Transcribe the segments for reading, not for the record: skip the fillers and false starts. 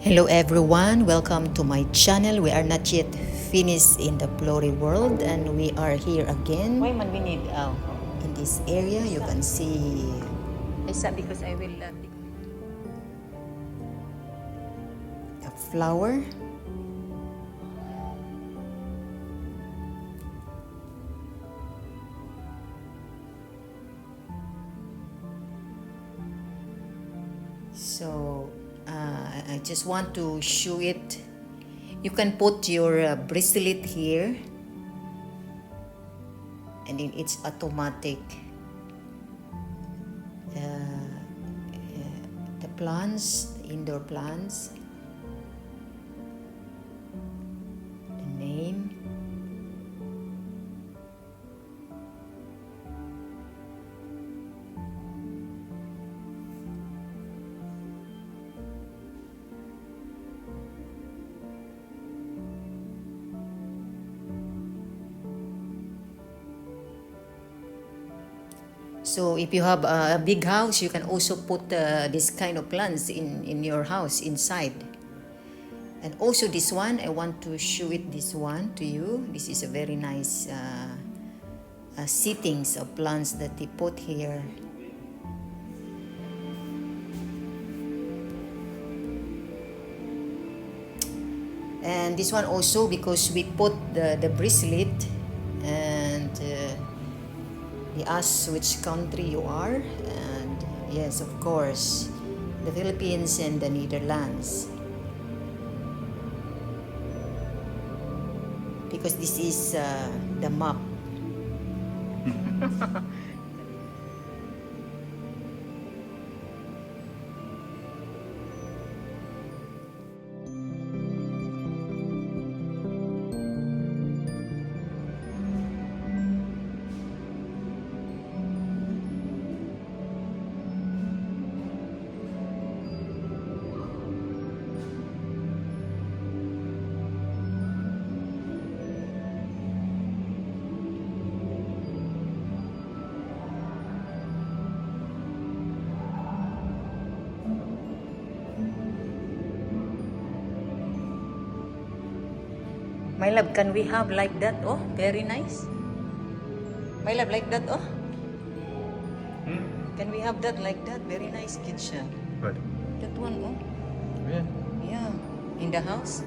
Hello everyone, welcome to my channel. We are not yet finished in the Flori world and we are here again. Why man we need in this area. You can see Isa because I will a flower. So I just want to show it. You can put your bracelet here and then it's automatic. The plants, the indoor plants, the name. So if you have a big house, you can also put this kind of plants in your house inside. And also this one, I want to show it this one to you. This is a very nice settings of plants that they put here. And this one also because we put the bracelet and they ask which country you are, and yes, of course, the Philippines and the Netherlands. Because this is the map. My love, can we have like that? Oh, very nice. My love, like that, oh. Can we have that like that? Very nice kitchen. What? That one, oh. Yeah. Yeah. In the house.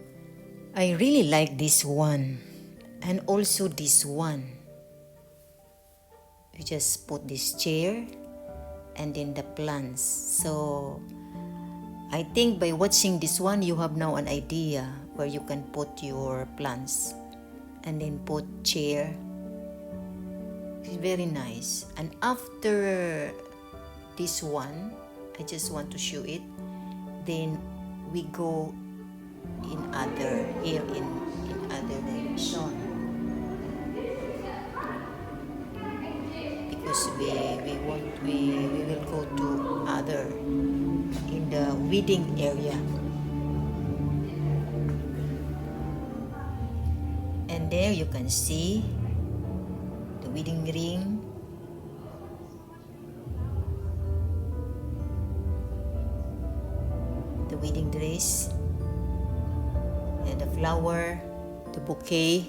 I really like this one and also this one. You just put this chair and then the plants. So I think by watching this one, you have now an idea where you can put your plants and then put chair. It's very nice. And after this one, I just want to show it. Then we go in other direction because we will go to other in the wedding area. And there you can see the wedding ring, the wedding dress, and the flower, the bouquet.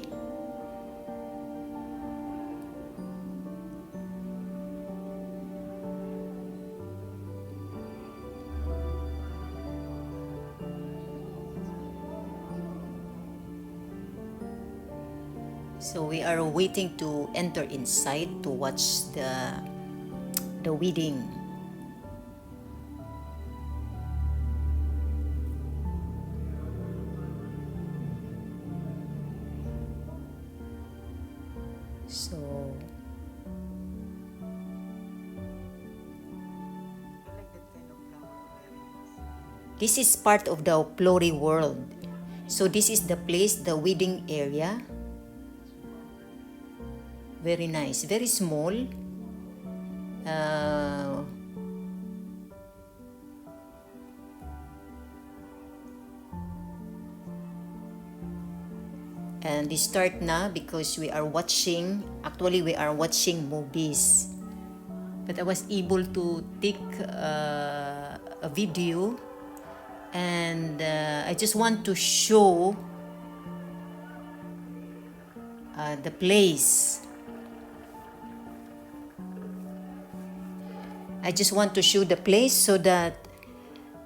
So we are waiting to enter inside to watch the wedding. So this is part of the Flori world. So this is the place, the wedding area. Very nice, very small. And they start na because we are watching movies. But I was able to take a video And I just want to show the place. I just want to show the place so that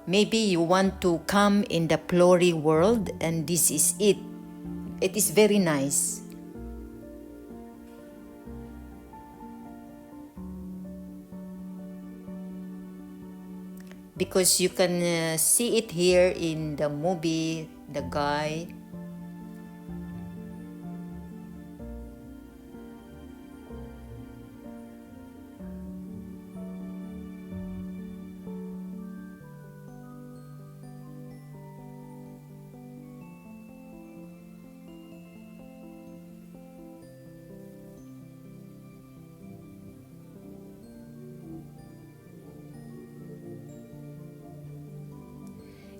maybe you want to come in the Flori world, and this is it. It is very nice. Because you can see it here in the movie, the guy.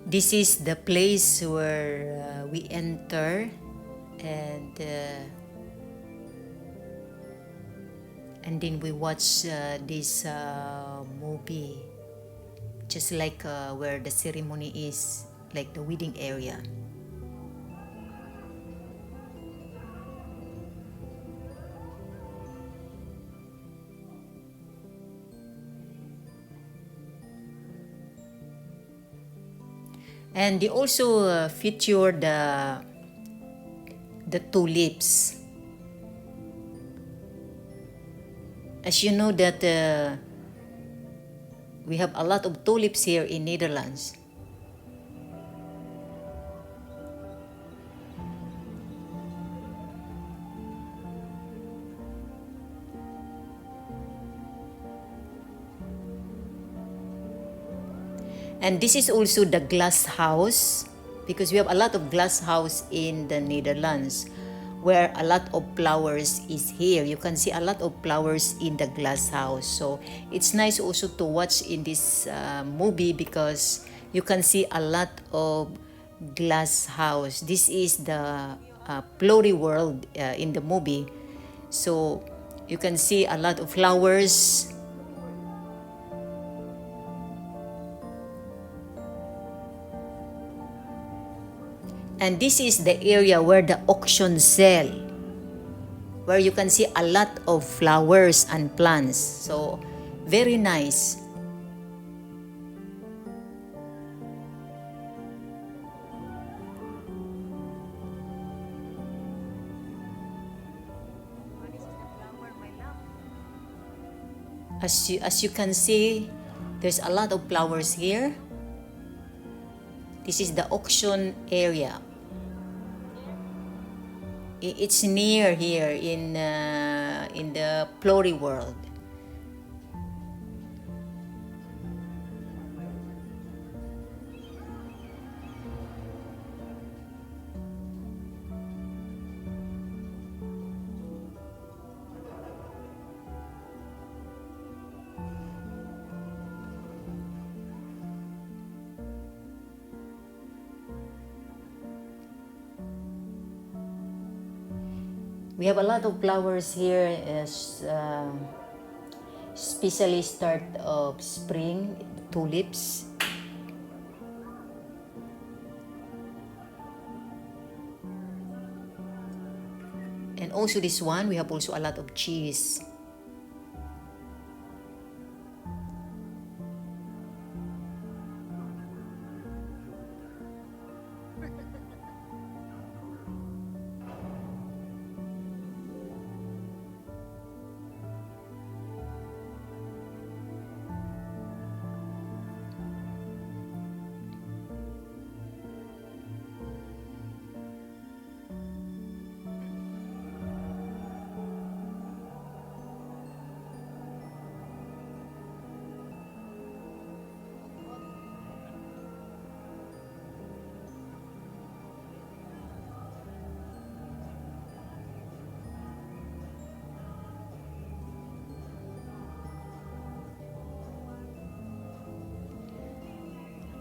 This is the place where we enter, and then we watch this movie, just like where the ceremony is, like the wedding area. And they also feature the tulips. As you know that we have a lot of tulips here in Netherlands. And this is also the glass house, because we have a lot of glass house in the Netherlands where a lot of flowers is here. You can see a lot of flowers in the glass house. So it's nice also to watch in this movie because you can see a lot of glass house. This is the Flori world in the movie. So you can see a lot of flowers. And this is the area where the auction sell, where you can see a lot of flowers and plants. So very nice. As you can see, there's a lot of flowers here. This is the auction area. It's near here in the Flori world. We have a lot of flowers here, as especially start of spring, tulips. And also this one, we have also a lot of cheese.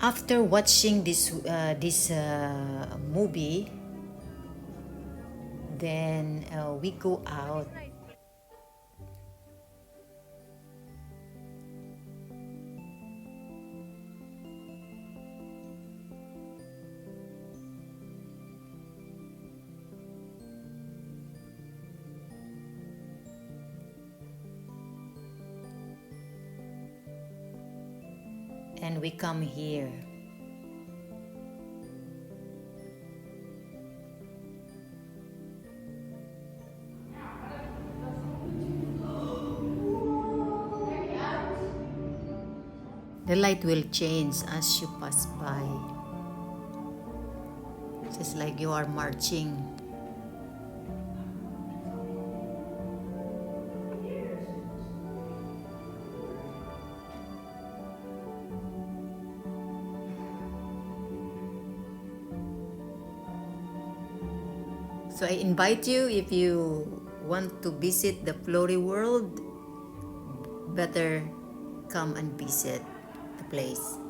After watching this movie, then we go out. and we come here. The light will change as you pass by. Just like you are marching. So I invite you, if you want to visit the Flori world, better come and visit the place.